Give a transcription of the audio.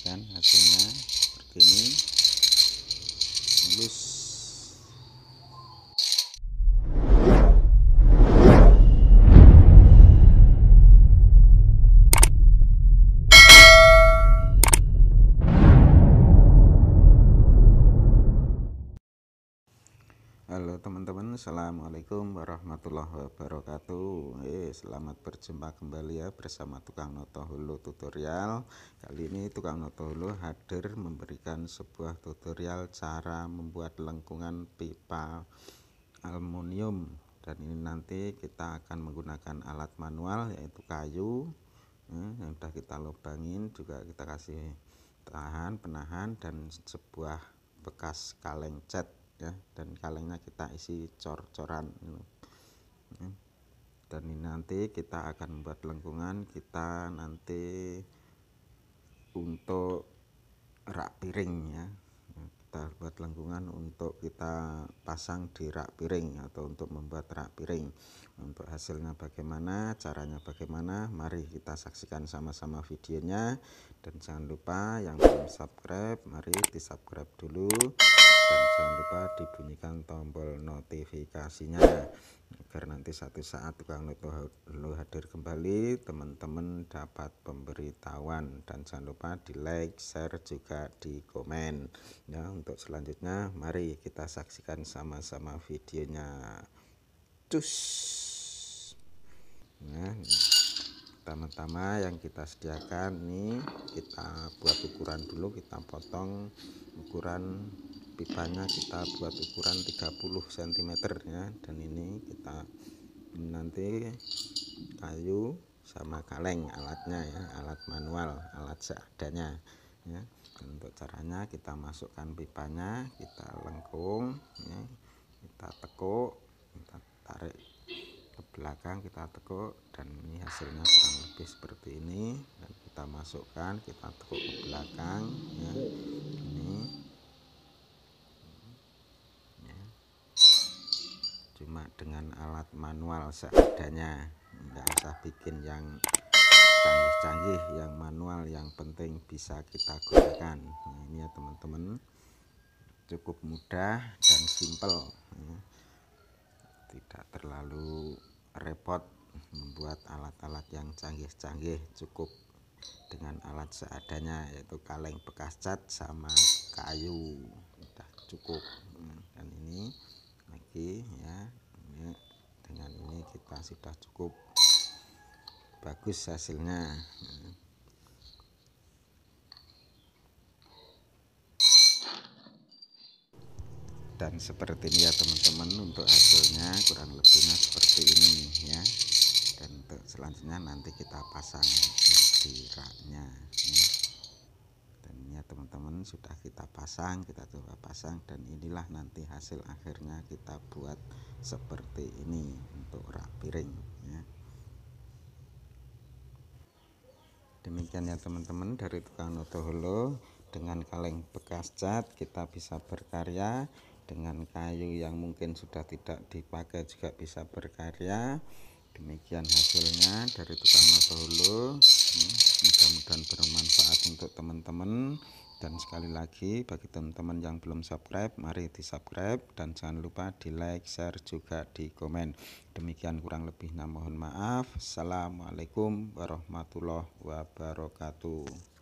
kan hasilnya seperti ini, mulus. Halo teman-teman, assalamualaikum warahmatullahi wabarakatuh. Selamat berjumpa kembali ya bersama Tukang Noto Hulu Tutorial. Kali ini Tukang Noto Hulu hadir memberikan sebuah tutorial cara membuat lengkungan pipa aluminium. Dan ini nanti kita akan menggunakan alat manual yaitu kayu yang sudah kita lubangin, juga kita kasih tahan penahan dan sebuah bekas kaleng cat ya, dan kalengnya kita isi cor-coran dan ini nanti kita akan membuat lengkungan kita nanti untuk rak piring ya. Kita buat lengkungan untuk kita pasang di rak piring atau untuk membuat rak piring. Untuk hasilnya bagaimana, caranya bagaimana, mari kita saksikan sama-sama videonya. Dan jangan lupa yang belum subscribe, mari di subscribe dulu, dan jangan lupa dibunyikan tombol notifikasinya agar nanti satu saat Tukang Noto Hulu hadir kembali teman-teman dapat pemberitahuan. Dan jangan lupa di like, share, juga di komen ya. Untuk selanjutnya mari kita saksikan sama-sama videonya. Cus. Nah, pertama-tama yang kita sediakan nih, kita buat ukuran dulu, kita potong ukuran pipanya, kita buat ukuran 30 cm ya. Dan ini kita nanti kayu sama kaleng alatnya ya, alat manual, alat seadanya ya. Dan untuk caranya kita masukkan pipanya, kita lengkung ya, kita tekuk, kita tarik ke belakang, kita tekuk, dan ini hasilnya kurang lebih seperti ini. Dan kita masukkan, kita tekuk ke belakang ya, ini ya. Cuma dengan alat manual seadanya, nggak usah bikin yang canggih-canggih, yang manual, yang penting bisa kita gunakan. Nah, ini ya teman-teman, cukup mudah dan simple ya. Tidak terlalu repot membuat alat-alat yang canggih-canggih, cukup dengan alat seadanya yaitu kaleng bekas cat sama kayu, sudah cukup. Dan ini lagi ya, ini dengan ini kita sudah cukup bagus hasilnya. Dan seperti ini ya teman-teman, untuk hasilnya kurang lebihnya seperti ini ya. Dan untuk selanjutnya nanti kita pasang di raknya ya. Dan ini ya teman-teman, sudah kita pasang, kita coba pasang, dan inilah nanti hasil akhirnya kita buat seperti ini untuk rak piring ya. Demikian ya teman-teman, dari Tukang Noto Hulu. Dengan kaleng bekas cat kita bisa berkarya, dengan kayu yang mungkin sudah tidak dipakai juga bisa berkarya. Demikian hasilnya dari Tukang Noto Hulu. Mudah-mudahan bermanfaat untuk teman-teman. Dan sekali lagi bagi teman-teman yang belum subscribe, mari di subscribe, dan jangan lupa di like, share, juga di komen. Demikian kurang lebihnya mohon maaf. Assalamualaikum warahmatullahi wabarakatuh.